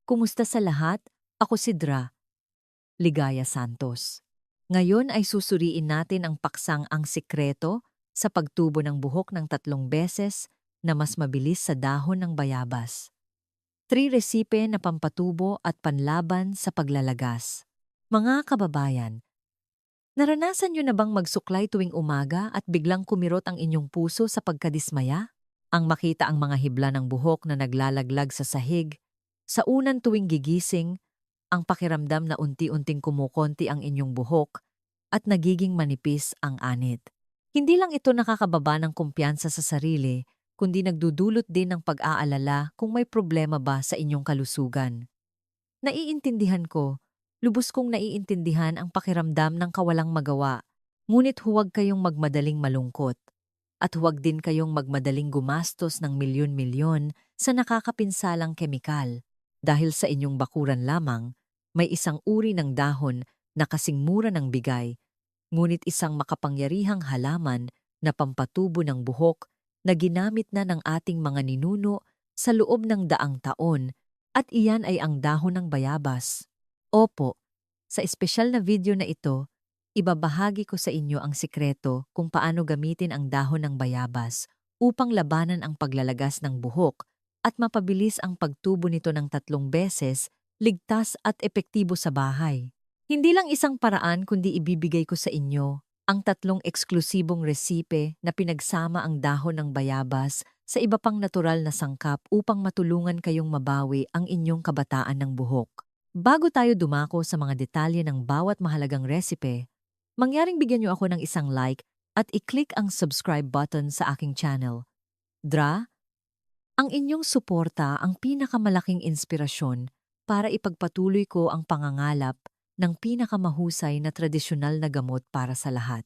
Kumusta sa lahat? Ako si Dra, Ligaya Santos. Ngayon ay susuriin natin ang paksang ang sikreto sa pagtubo ng buhok ng 3 beses na mas mabilis sa dahon ng bayabas. 3 resipe na pampatubo at panlaban sa paglalagas. Mga kababayan, naranasan nyo na bang magsuklay tuwing umaga at biglang kumirot ang inyong puso sa pagkadismaya? Ang makita ang mga hibla ng buhok na naglalaglag sa sahig, sa unan tuwing gigising, ang pakiramdam na unti-unting kumukonti ang inyong buhok at nagiging manipis ang anit. Hindi lang ito nakakababa ng kumpiyansa sa sarili, kundi nagdudulot din ng pag-aalala kung may problema ba sa inyong kalusugan. Naiintindihan ko, lubos kong naiintindihan ang pakiramdam ng kawalang magawa, ngunit huwag kayong magmadaling malungkot. At huwag din kayong magmadaling gumastos ng milyon-milyon sa nakakapinsalang kemikal. Dahil sa inyong bakuran lamang, may isang uri ng dahon na kasing mura ng bigay, ngunit isang makapangyarihang halaman na pampatubo ng buhok na ginamit na ng ating mga ninuno sa loob ng daang taon, at iyan ay ang dahon ng bayabas. Opo, sa espesyal na video na ito, ibabahagi ko sa inyo ang sikreto kung paano gamitin ang dahon ng bayabas upang labanan ang paglalagas ng buhok at mapabilis ang pagtubo nito ng 3 beses, ligtas at epektibo sa bahay. Hindi lang isang paraan kundi ibibigay ko sa inyo ang 3 eksklusibong resipe na pinagsama ang dahon ng bayabas sa iba pang natural na sangkap upang matulungan kayong mabawi ang inyong kabataan ng buhok. Bago tayo dumako sa mga detalye ng bawat mahalagang resipe, mangyaring bigyan niyo ako ng isang like at i-click ang subscribe button sa aking channel. Dra, ang inyong suporta ang pinakamalaking inspirasyon para ipagpatuloy ko ang pangangalap ng pinakamahusay na tradisyonal na gamot para sa lahat.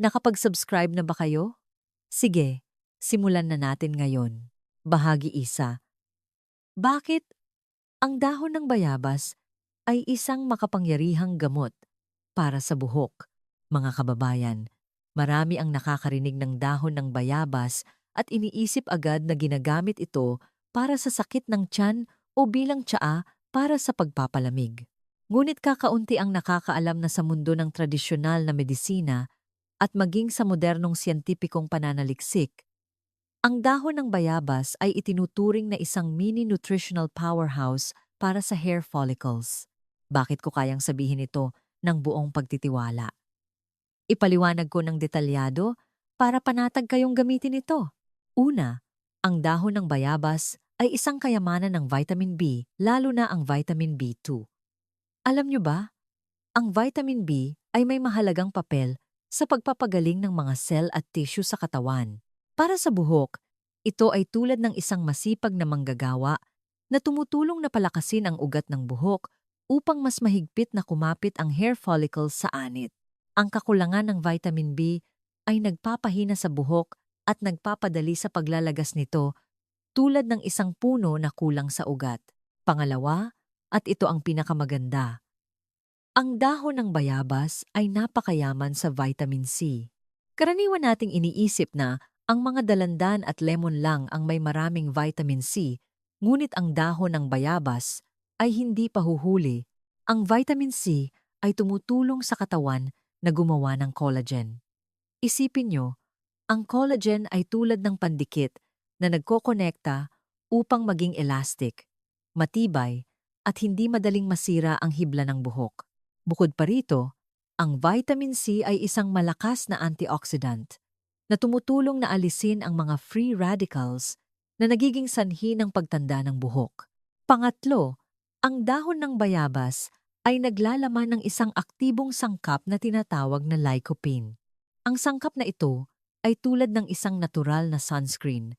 Nakapag-subscribe na ba kayo? Sige, simulan na natin ngayon. Bahagi 1. Bakit ang dahon ng bayabas ay isang makapangyarihang gamot para sa buhok? Mga kababayan, marami ang nakakarinig ng dahon ng bayabas at iniisip agad na ginagamit ito para sa sakit ng tiyan o bilang tsaa para sa pagpapalamig. Ngunit kakaunti ang nakakaalam na sa mundo ng tradisyonal na medisina at maging sa modernong siyentipikong pananaliksik, ang dahon ng bayabas ay itinuturing na isang mini nutritional powerhouse para sa hair follicles. Bakit ko kayang sabihin ito ng buong pagtitiwala? Ipaliwanag ko ng detalyado para panatag kayong gamitin ito. Una, ang dahon ng bayabas ay isang kayamanan ng vitamin B, lalo na ang vitamin B2. Alam nyo ba, ang vitamin B ay may mahalagang papel sa pagpapagaling ng mga cell at tissue sa katawan. Para sa buhok, ito ay tulad ng isang masipag na manggagawa na tumutulong na palakasin ang ugat ng buhok upang mas mahigpit na kumapit ang hair follicles sa anit. Ang kakulangan ng vitamin B ay nagpapahina sa buhok at nagpapadali sa paglalagas nito, tulad ng isang puno na kulang sa ugat. Pangalawa, at ito ang pinakamaganda, ang dahon ng bayabas ay napakayaman sa vitamin C. Karaniwan nating iniisip na ang mga dalandan at lemon lang ang may maraming vitamin C, ngunit ang dahon ng bayabas ay hindi pahuhuli. Ang vitamin C ay tumutulong sa katawan na gumawa ng collagen. Isipin nyo, ang collagen ay tulad ng pandikit na nagkokonekta upang maging elastic, matibay, at hindi madaling masira ang hibla ng buhok. Bukod pa rito, ang vitamin C ay isang malakas na antioxidant na tumutulong na alisin ang mga free radicals na nagiging sanhi ng pagtanda ng buhok. Pangatlo, ang dahon ng bayabas ay naglalaman ng isang aktibong sangkap na tinatawag na lycopene. Ang sangkap na ito ay tulad ng isang natural na sunscreen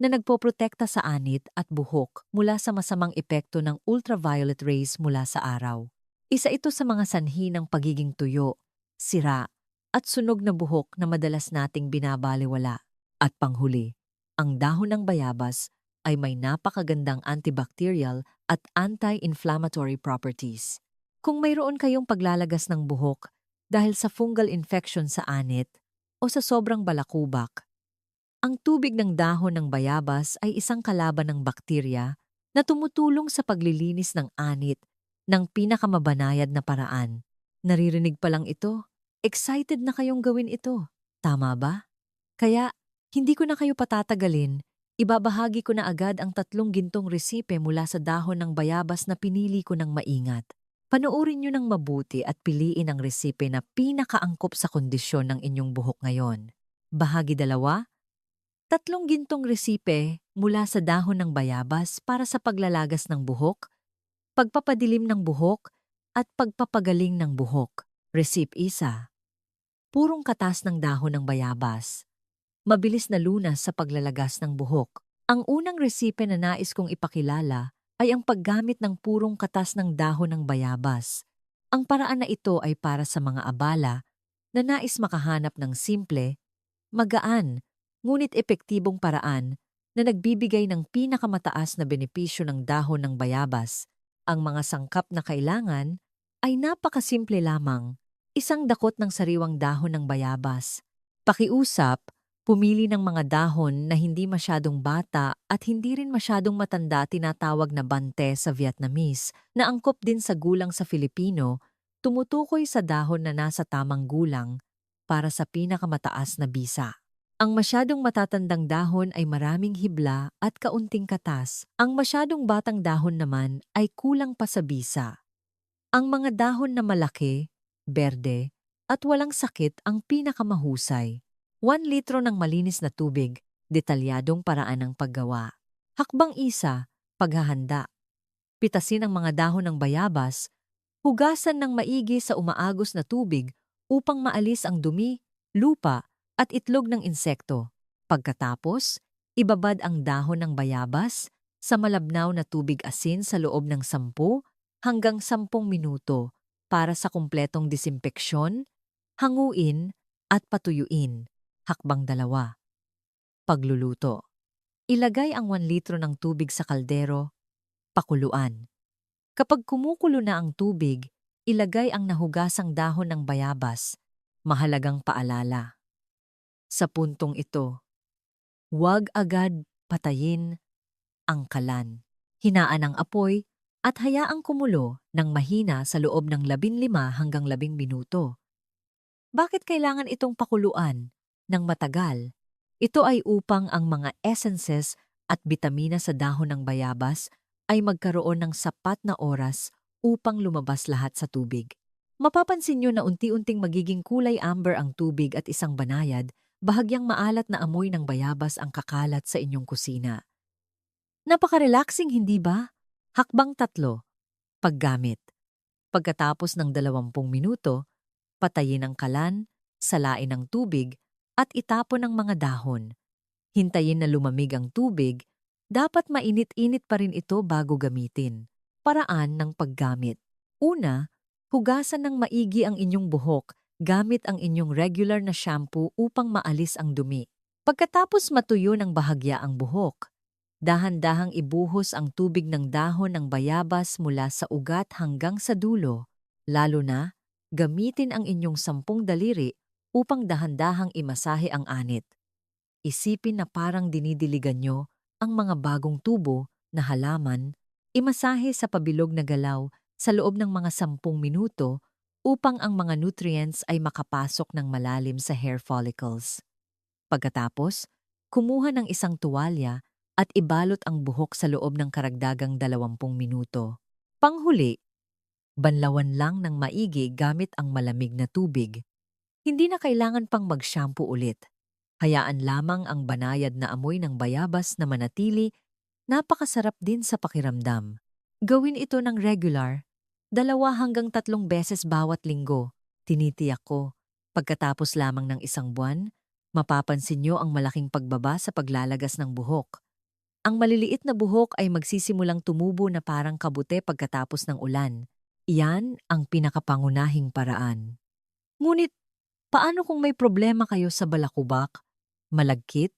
na nagpoprotekta sa anit at buhok mula sa masamang epekto ng ultraviolet rays mula sa araw. Isa ito sa mga sanhi ng pagiging tuyo, sira, at sunog na buhok na madalas nating binabalewala. At panghuli, ang dahon ng bayabas ay may napakagandang antibacterial at anti-inflammatory properties. Kung mayroon kayong paglalagas ng buhok dahil sa fungal infection sa anit o sa sobrang balakubak, ang tubig ng dahon ng bayabas ay isang kalaban ng bakterya na tumutulong sa paglilinis ng anit ng pinakamabanayad na paraan. Naririnig pa lang ito, excited na kayong gawin ito. Tama ba? Kaya, hindi ko na kayo patatagalin. Ibabahagi ko na agad ang 3 gintong resipe mula sa dahon ng bayabas na pinili ko ng maingat. Panoorin nyo ng mabuti at piliin ang resipe na pinakaangkop sa kondisyon ng inyong buhok ngayon. Bahagi 2, 3 gintong resipe mula sa dahon ng bayabas para sa paglalagas ng buhok, pagpapadilim ng buhok, at pagpapagaling ng buhok. Recipe 1. Purong katas ng dahon ng bayabas. Mabilis na lunas sa paglalagas ng buhok. Ang unang resipe na nais kong ipakilala ay ang paggamit ng purong katas ng dahon ng bayabas. Ang paraan na ito ay para sa mga abala na nais makahanap ng simple, magaan, ngunit epektibong paraan na nagbibigay ng pinakamataas na benepisyo ng dahon ng bayabas. Ang mga sangkap na kailangan ay napakasimple lamang. Isang dakot ng sariwang dahon ng bayabas. Pakiusap, pumili ng mga dahon na hindi masyadong bata at hindi rin masyadong matanda, tinatawag na bante sa Vietnamese, na angkop din sa gulang sa Filipino, tumutukoy sa dahon na nasa tamang gulang para sa pinakamataas na bisa. Ang masyadong matatandang dahon ay maraming hibla at kaunting katas. Ang masyadong batang dahon naman ay kulang pa sa bisa. Ang mga dahon na malaki, berde, at walang sakit ang pinakamahusay. 1 litro ng malinis na tubig, detalyadong paraan ng paggawa. Hakbang 1, paghahanda. Pitasin ang mga dahon ng bayabas, hugasan ng maigi sa umaagos na tubig upang maalis ang dumi, lupa, at itlog ng insekto. Pagkatapos, ibabad ang dahon ng bayabas sa malabnaw na tubig asin sa loob ng 10 hanggang 10 minuto para sa kumpletong disimpeksyon, hanguin, at patuyuin. Hakbang 2. Pagluluto. Ilagay ang 1 litro ng tubig sa kaldero, pakuluan. Kapag kumukulo na ang tubig, ilagay ang nahugasang dahon ng bayabas. Mahalagang paalala. Sa puntong ito, huwag agad patayin ang kalan. Hinaan ang apoy at hayaang kumulo ng mahina sa loob ng 15 hanggang 10 minuto. Bakit kailangan itong pakuluan ng matagal? Ito ay upang ang mga essences at bitamina sa dahon ng bayabas ay magkaroon ng sapat na oras upang lumabas lahat sa tubig. Mapapansin nyo na unti-unting magiging kulay amber ang tubig at isang banayad, bahagyang maalat na amoy ng bayabas ang kakalat sa inyong kusina. Napaka-relaxing, hindi ba? Hakbang 3, paggamit. Pagkatapos ng 20 minuto, patayin ang kalan, salain ng tubig, at itapon ang mga dahon. Hintayin na lumamig ang tubig, dapat mainit-init pa rin ito bago gamitin. Paraan ng paggamit. Una, hugasan ng maigi ang inyong buhok gamit ang inyong regular na shampoo upang maalis ang dumi. Pagkatapos matuyo ng bahagya ang buhok, dahan-dahang ibuhos ang tubig ng dahon ng bayabas mula sa ugat hanggang sa dulo, lalo na gamitin ang inyong 10 daliri upang dahan-dahang imasahe ang anit. Isipin na parang dinidiligan nyo ang mga bagong tubo na halaman, imasahe sa pabilog na galaw sa loob ng mga 10 minuto upang ang mga nutrients ay makapasok ng malalim sa hair follicles. Pagkatapos, kumuha ng isang tuwalya at ibalot ang buhok sa loob ng karagdagang 20 minuto. Panghuli, banlawan lang ng maigi gamit ang malamig na tubig. Hindi na kailangan pang mag-shampoo ulit. Hayaan lamang ang banayad na amoy ng bayabas na manatili, napakasarap din sa pakiramdam. Gawin ito ng regular, 2 hanggang 3 beses bawat linggo. Tinitiyak ko, pagkatapos lamang ng 1 buwan, mapapansin nyo ang malaking pagbaba sa paglalagas ng buhok. Ang maliliit na buhok ay magsisimulang tumubo na parang kabute pagkatapos ng ulan. Iyan ang pinakapangunahing paraan. Ngunit, paano kung may problema kayo sa balakubak, malagkit,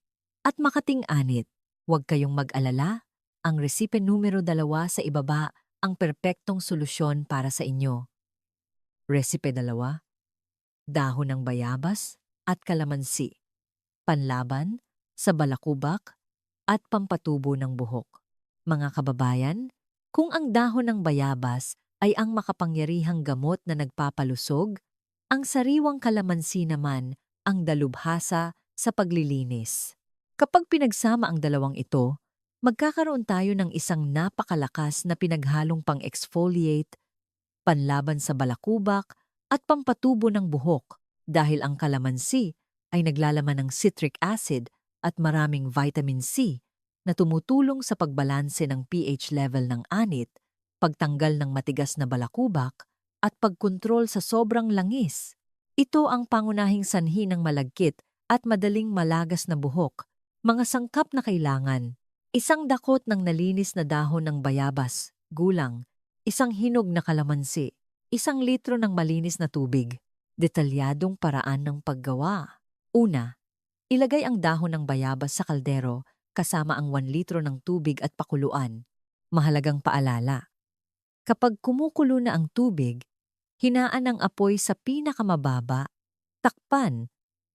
at makating anit? Huwag kayong mag-alala. Ang resipe numero 2 sa ibaba ang perpektong solusyon para sa inyo. Resipe 2, dahon ng bayabas at kalamansi. Panlaban sa balakubak at pampatubo ng buhok. Mga kababayan, kung ang dahon ng bayabas ay ang makapangyarihang gamot na nagpapalusog, ang sariwang kalamansi naman ang dalubhasa sa paglilinis. Kapag pinagsama ang dalawang ito, magkakaroon tayo ng isang napakalakas na pinaghalong pang-exfoliate, panlaban sa balakubak, at pampatubo ng buhok dahil ang kalamansi ay naglalaman ng citric acid at maraming vitamin C na tumutulong sa pagbalanse ng pH level ng anit, pagtanggal ng matigas na balakubak, at pagkontrol sa sobrang langis. Ito ang pangunahing sanhi ng malagkit at madaling malagas na buhok. Mga sangkap na kailangan: isang dakot ng nalinis na dahon ng bayabas, gulang, isang hinog na kalamansi, 1 litro ng malinis na tubig. Detalyadong paraan ng paggawa. Una, ilagay ang dahon ng bayabas sa kaldero kasama ang 1 litro ng tubig at pakuluan. Mahalagang paalala: kapag kumukulo na ang tubig, hinaan ang apoy sa pinakamababa, takpan,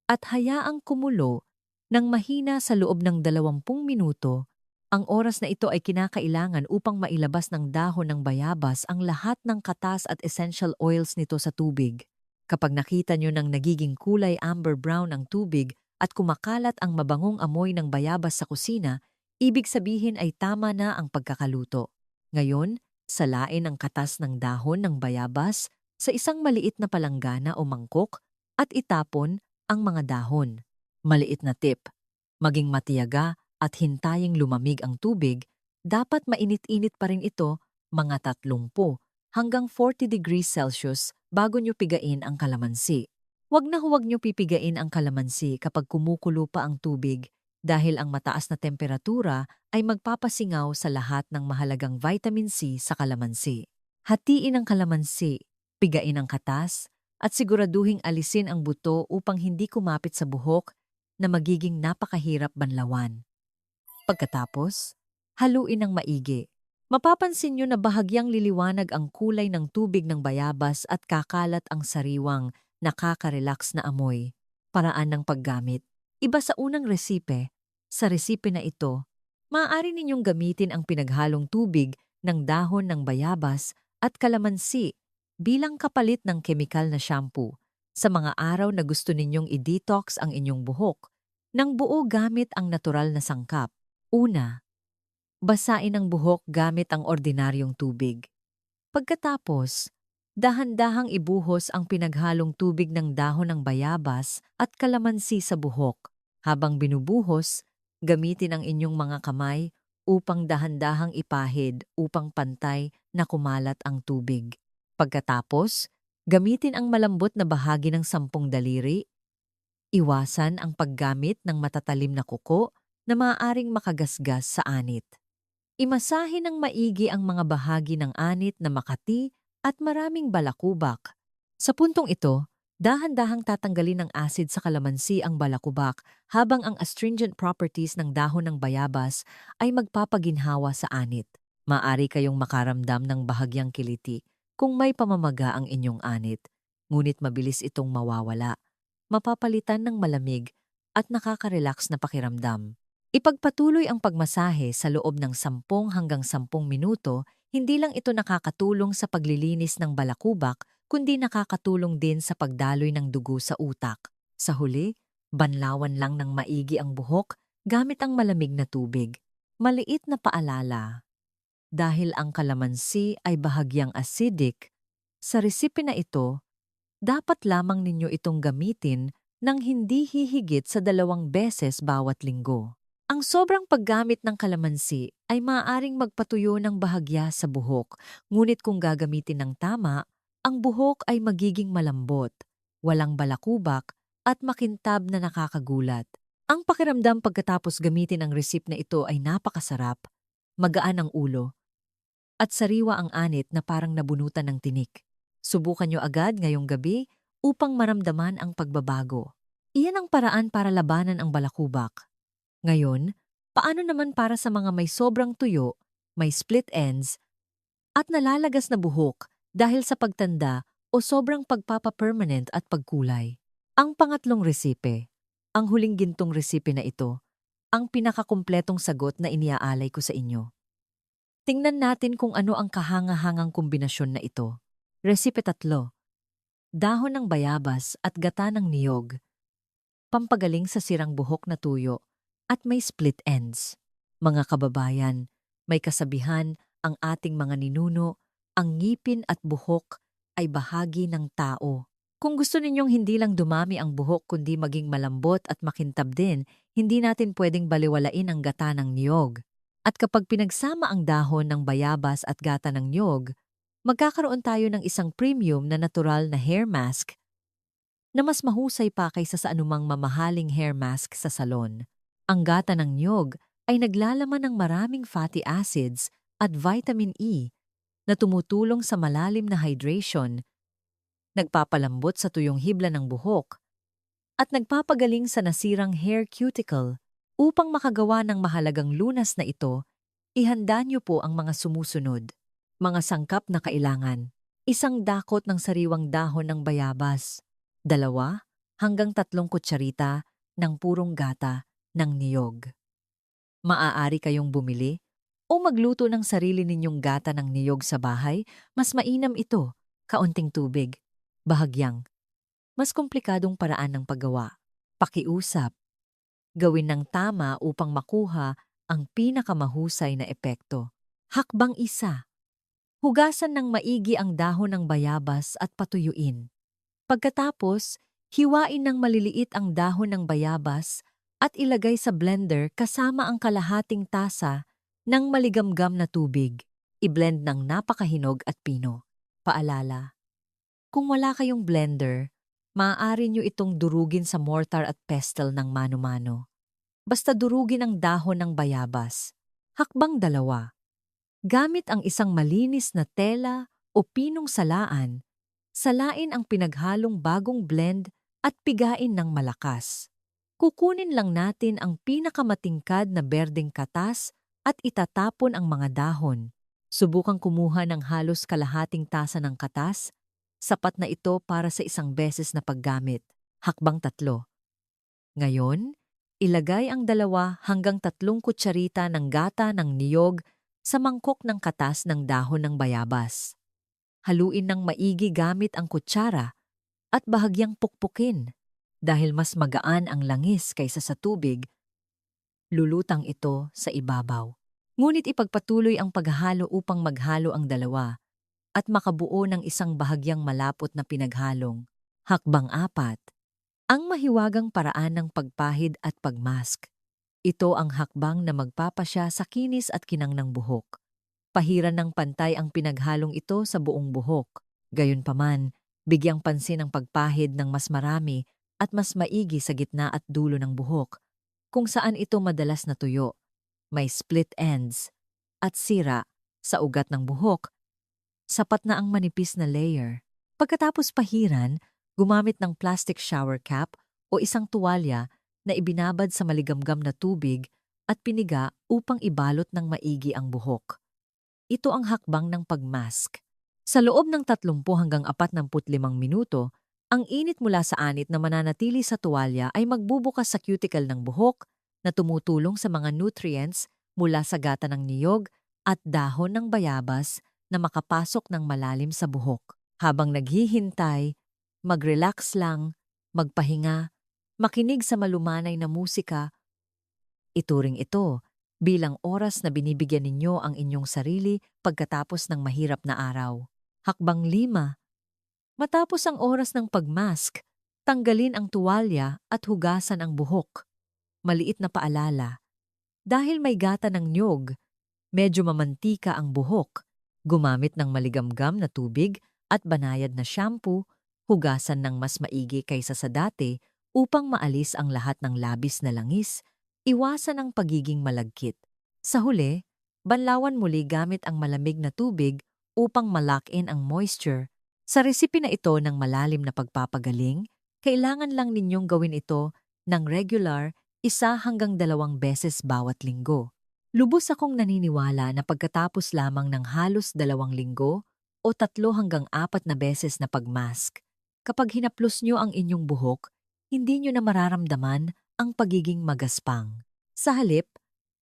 at hayaang kumulo ng mahina sa loob ng 20 minuto. Ang oras na ito ay kinakailangan upang mailabas ng dahon ng bayabas ang lahat ng katas at essential oils nito sa tubig. Kapag nakita nyo ng nagiging kulay amber brown ang tubig at kumakalat ang mabangong amoy ng bayabas sa kusina, ibig sabihin ay tama na ang pagkakaluto. Ngayon, salain ang katas ng dahon ng bayabas sa isang maliit na palanggana o mangkok at itapon ang mga dahon. Maliit na tip: maging matiyaga at hintaying lumamig ang tubig. Dapat mainit-init pa rin ito, mga 30 hanggang 40 degrees Celsius bago nyo pigain ang kalamansi. Huwag nyo pipigain ang kalamansi kapag kumukulo pa ang tubig dahil ang mataas na temperatura ay magpapasingaw sa lahat ng mahalagang vitamin C sa kalamansi. Hatiin ang kalamansi, pigain ang katas, at siguraduhing alisin ang buto upang hindi kumapit sa buhok na magiging napakahirap banlawan. Pagkatapos, haluin ng maigi. Mapapansin nyo na bahagyang liliwanag ang kulay ng tubig ng bayabas at kakalat ang sariwang, nakaka-relax na amoy. Paraan ng paggamit: iba sa unang resipe. Sa resipe na ito, maaari ninyong gamitin ang pinaghalong tubig ng dahon ng bayabas at kalamansi bilang kapalit ng kemikal na shampoo sa mga araw na gusto ninyong i-detox ang inyong buhok ng buo gamit ang natural na sangkap. Una, basain ang buhok gamit ang ordinaryong tubig. Pagkatapos, dahan-dahang ibuhos ang pinaghalong tubig ng dahon ng bayabas at kalamansi sa buhok. Habang binubuhos, gamitin ang inyong mga kamay upang dahan-dahang ipahid upang pantay na kumalat ang tubig. Pagkatapos, gamitin ang malambot na bahagi ng 10 daliri. Iwasan ang paggamit ng matatalim na kuko na maaaring makagasgas sa anit. Imasahe ng maigi ang mga bahagi ng anit na makati at maraming balakubak. Sa puntong ito, dahan-dahang tatanggalin ng acid sa kalamansi ang balakubak habang ang astringent properties ng dahon ng bayabas ay magpapaginhawa sa anit. Maaari kayong makaramdam ng bahagyang kiliti kung may pamamaga ang inyong anit, ngunit mabilis itong mawawala. Mapapalitan ng malamig at nakaka-relax na pakiramdam. Ipagpatuloy ang pagmasahe sa loob ng 10 hanggang 10 minuto. Hindi lang ito nakakatulong sa paglilinis ng balakubak, kundi nakakatulong din sa pagdaloy ng dugo sa utak. Sa huli, banlawan lang ng maigi ang buhok gamit ang malamig na tubig. Maliit na paalala: dahil ang kalamansi ay bahagyang acidic, sa resipe na ito, dapat lamang ninyo itong gamitin ng hindi hihigit sa 2 beses bawat linggo. Ang sobrang paggamit ng kalamansi ay maaaring magpatuyo ng bahagya sa buhok, ngunit kung gagamitin ng tama, ang buhok ay magiging malambot, walang balakubak, at makintab na nakakagulat. Ang pakiramdam pagkatapos gamitin ang recipe na ito ay napakasarap, magaan ang ulo, at sariwa ang anit na parang nabunutan ng tinik. Subukan nyo agad ngayong gabi upang maramdaman ang pagbabago. Iyan ang paraan para labanan ang balakubak. Ngayon, paano naman para sa mga may sobrang tuyo, may split ends, at nalalagas na buhok dahil sa pagtanda o sobrang pagpapapermanent at pagkulay? Ang pangatlong resipe, ang huling gintong resipe na ito, ang pinakakumpletong sagot na iniaalay ko sa inyo. Tingnan natin kung ano ang kahanga-hangang kombinasyon na ito. Resipe 3. Dahon ng bayabas at gata ng niyog. Pampagaling sa sirang buhok na tuyo at may split ends. Mga kababayan, may kasabihan ang ating mga ninuno, ang ngipin at buhok ay bahagi ng tao. Kung gusto ninyong hindi lang dumami ang buhok kundi maging malambot at makintab din, hindi natin pwedeng baliwalain ang gata ng niyog. At kapag pinagsama ang dahon ng bayabas at gata ng niyog, magkakaroon tayo ng isang premium na natural na hair mask na mas mahusay pa kaysa sa anumang mamahaling hair mask sa salon. Ang gata ng niyog ay naglalaman ng maraming fatty acids at vitamin E na tumutulong sa malalim na hydration, nagpapalambot sa tuyong hibla ng buhok, at nagpapagaling sa nasirang hair cuticle. Upang makagawa ng mahalagang lunas na ito, ihanda niyo po ang mga sumusunod. Mga sangkap na kailangan. Isang dakot ng sariwang dahon ng bayabas. 2 hanggang 3 kutsarita ng purong gata ng niyog. Maaari kayong bumili o magluto ng sarili ninyong gata ng niyog sa bahay. Mas mainam ito, kaunting tubig, bahagyang. Mas komplikadong paraan ng paggawa. Pakiusap. Gawin ng tama upang makuha ang pinakamahusay na epekto. Hakbang 1. Hugasan ng maigi ang dahon ng bayabas at patuyuin. Pagkatapos, hiwain ng maliliit ang dahon ng bayabas at ilagay sa blender kasama ang kalahating tasa ng maligamgam na tubig. I-blend ng napakahinog at pino. Paalala, kung wala kayong blender, maaari nyo itong durugin sa mortar at pestle ng mano-mano. Basta durugin ang dahon ng bayabas. Hakbang 2. Gamit ang isang malinis na tela o pinong salaan, salain ang pinaghalong bagong blend at pigain ng malakas. Kukunin lang natin ang pinakamatingkad na berdeng katas at itatapon ang mga dahon. Subukang kumuha ng halos kalahating tasa ng katas. Sapat na ito para sa isang beses na paggamit. Hakbang 3. Ngayon, ilagay ang 2 hanggang 3 kutsarita ng gata ng niyog sa mangkok ng katas ng dahon ng bayabas. Haluin ng maigi gamit ang kutsara at bahagyang pukpukin. Dahil mas magaan ang langis kaysa sa tubig, lulutang ito sa ibabaw. Ngunit ipagpatuloy ang paghahalo upang maghalo ang dalawa at makabuo ng isang bahagyang malapot na pinaghalong. Hakbang 4. Ang mahiwagang paraan ng pagpahid at pagmask. Ito ang hakbang na magpapasya sa kinis at kinang ng buhok. Pahiran ng pantay ang pinaghalong ito sa buong buhok. Gayunpaman, bigyang pansin ang pagpahid ng mas marami at mas maigi sa gitna at dulo ng buhok, kung saan ito madalas natuyo, may split ends, at sira sa ugat ng buhok. Sapat na ang manipis na layer. Pagkatapos pahiran, gumamit ng plastic shower cap o isang tuwalya na ibinabad sa maligamgam na tubig at piniga upang ibalot ng maigi ang buhok. Ito ang hakbang ng pagmask. Sa loob ng 30 hanggang 45 minuto, ang init mula sa anit na mananatili sa tuwalya ay magbubukas sa cuticle ng buhok na tumutulong sa mga nutrients mula sa gata ng niyog at dahon ng bayabas na makapasok ng malalim sa buhok. Habang naghihintay, mag-relax lang, magpahinga, makinig sa malumanay na musika. Ituring ito bilang oras na binibigyan ninyo ang inyong sarili pagkatapos ng mahirap na araw. Hakbang 5. Matapos ang oras ng pagmask, tanggalin ang tuwalya at hugasan ang buhok. Maliit na paalala. Dahil may gata ng niyog, medyo mamantika ang buhok. Gumamit ng maligamgam na tubig at banayad na shampoo, hugasan ng mas maigi kaysa sa dati upang maalis ang lahat ng labis na langis, iwasan ang pagiging malagkit. Sa huli, banlawan muli gamit ang malamig na tubig upang ma-lock in ang moisture. Sa resipe na ito ng malalim na pagpapagaling, kailangan lang ninyong gawin ito ng regular 1 hanggang 2 beses bawat linggo. Lubos akong naniniwala na pagkatapos lamang ng halos 2 linggo o 3 hanggang 4 na beses na pagmask, kapag hinaplos nyo ang inyong buhok, hindi nyo na mararamdaman ang pagiging magaspang. Sa halip,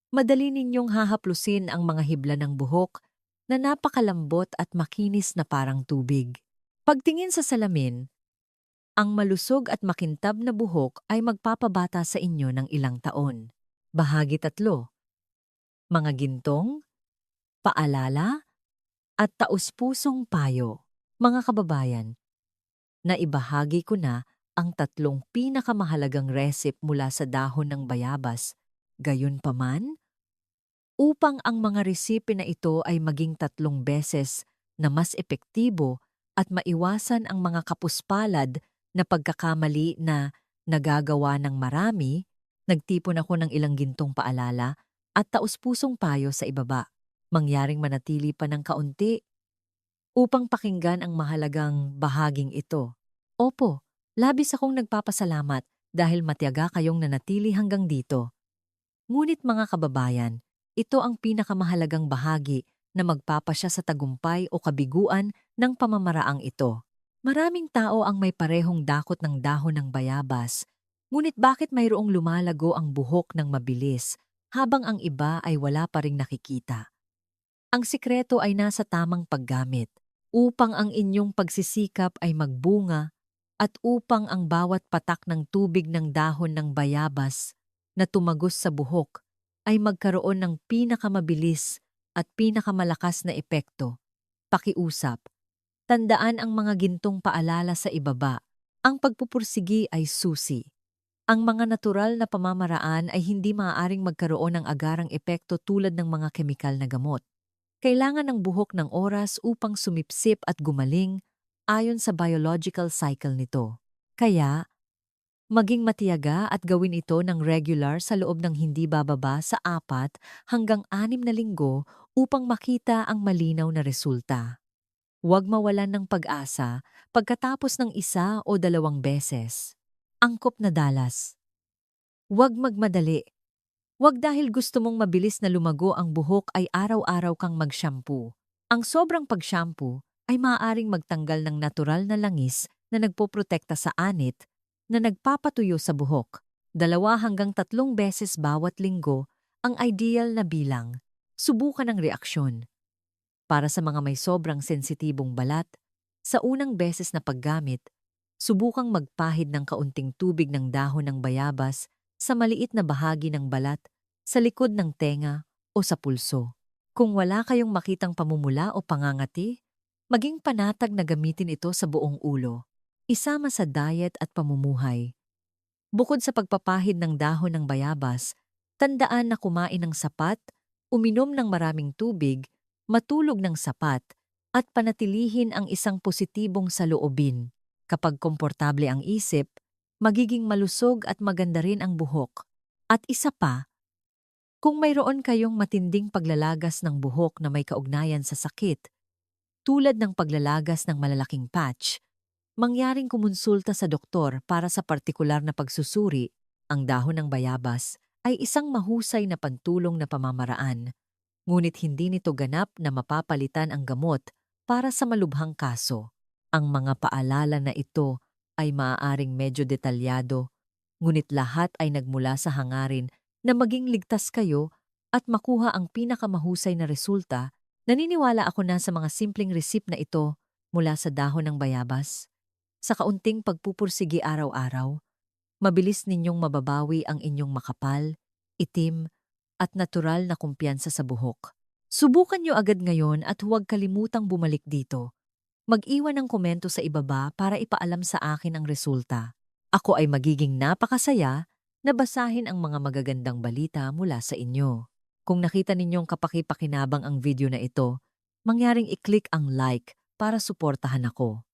Madali ninyong hahaplusin ang mga hibla ng buhok na napakalambot at makinis na parang tubig. Pagtingin sa salamin, ang malusog at makintab na buhok ay magpapabata sa inyo ng ilang taon. Bahagi 3. Mga gintong, paalala, at taus-pusong payo. Mga kababayan, naibahagi ko na ang 3 pinakamahalagang resip mula sa dahon ng bayabas. Gayunpaman, upang ang mga resipe na ito ay maging 3 beses na mas epektibo at maiwasan ang mga kapuspalad na pagkakamali na nagagawa ng marami, nagtipon ako ng ilang gintong paalala at taus-pusong payo sa ibaba. Mangyaring manatili pa ng kaunti upang pakinggan ang mahalagang bahaging ito. Opo, labis akong nagpapasalamat dahil matiyaga kayong nanatili hanggang dito. Ngunit mga kababayan, ito ang pinakamahalagang bahagi na magpapasya sa tagumpay o kabiguan ng pamamaraang ito. Maraming tao ang may parehong dakot ng dahon ng bayabas, ngunit bakit mayroong lumalago ang buhok ng mabilis habang ang iba ay wala pa ring nakikita? Ang sikreto ay nasa tamang paggamit upang ang inyong pagsisikap ay magbunga at upang ang bawat patak ng tubig ng dahon ng bayabas na tumagos sa buhok ay magkaroon ng pinakamabilis at pinakamalakas na epekto. Pakiusap. Tandaan ang mga gintong paalala sa ibaba. Ang pagpupursigi ay susi. Ang mga natural na pamamaraan ay hindi maaaring magkaroon ng agarang epekto tulad ng mga kemikal na gamot. Kailangan ng buhok ng oras upang sumipsip at gumaling ayon sa biological cycle nito. Kaya, maging matiyaga at gawin ito ng regular sa loob ng hindi bababa sa 4 hanggang 6 na linggo upang makita ang malinaw na resulta. Huwag mawalan ng pag-asa pagkatapos ng 1 o 2 beses. Angkop na dalas. Huwag magmadali. Huwag dahil gusto mong mabilis na lumago ang buhok ay araw-araw kang mag-shampoo. Ang sobrang pag-shampoo ay maaaring magtanggal ng natural na langis na nagpoprotekta sa anit na nagpapatuyo sa buhok. 2 hanggang 3 beses bawat linggo ang ideal na bilang. Subukan ang reaksyon. Para sa mga may sobrang sensitibong balat, sa unang beses na paggamit, subukang magpahid ng kaunting tubig ng dahon ng bayabas sa maliit na bahagi ng balat, sa likod ng tenga o sa pulso. Kung wala kayong makitang pamumula o pangangati, maging panatag na gamitin ito sa buong ulo. Isama sa diet at pamumuhay. Bukod sa pagpapahid ng dahon ng bayabas, tandaan na kumain ng sapat, uminom ng maraming tubig, matulog ng sapat, at panatilihin ang isang positibong saloobin. Kapag komportable ang isip, magiging malusog at maganda rin ang buhok. At isa pa, kung mayroon kayong matinding paglalagas ng buhok na may kaugnayan sa sakit, tulad ng paglalagas ng malalaking patch, mangyaring kumonsulta sa doktor para sa partikular na pagsusuri. Ang dahon ng bayabas ay isang mahusay na pantulong na pamamaraan, ngunit hindi nito ganap na mapapalitan ang gamot para sa malubhang kaso. Ang mga paalala na ito ay maaaring medyo detalyado, ngunit lahat ay nagmula sa hangarin na maging ligtas kayo at makuha ang pinakamahusay na resulta. Naniniwala ako na sa mga simpleng resip na ito mula sa dahon ng bayabas. Sa kaunting pagpupursigi araw-araw, mabilis ninyong mababawi ang inyong makapal, itim, at natural na kumpiyansa sa buhok. Subukan nyo agad ngayon at huwag kalimutang bumalik dito. Mag-iwan ng komento sa ibaba para ipaalam sa akin ang resulta. Ako ay magiging napakasaya na basahin ang mga magagandang balita mula sa inyo. Kung nakita ninyong kapaki-pakinabang ang video na ito, mangyaring i-click ang like para suportahan ako.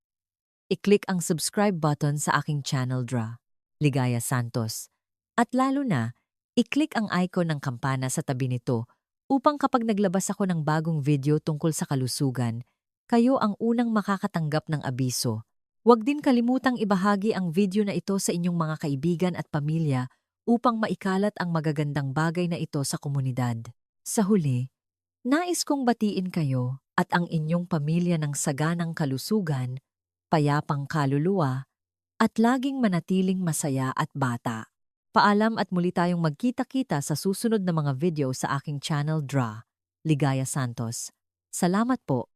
I-click ang subscribe button sa aking channel Ligaya Santos. At lalo na, i-click ang icon ng kampana sa tabi nito upang kapag naglabas ako ng bagong video tungkol sa kalusugan, kayo ang unang makakatanggap ng abiso. Huwag din kalimutang ibahagi ang video na ito sa inyong mga kaibigan at pamilya upang maikalat ang magagandang bagay na ito sa komunidad. Sa huli, nais kong batiin kayo at ang inyong pamilya ng saganang kalusugan, payapang kaluluwa, at laging manatiling masaya at bata. Paalam at muli tayong magkita-kita sa susunod na mga video sa aking channel Ligaya Santos. Salamat po.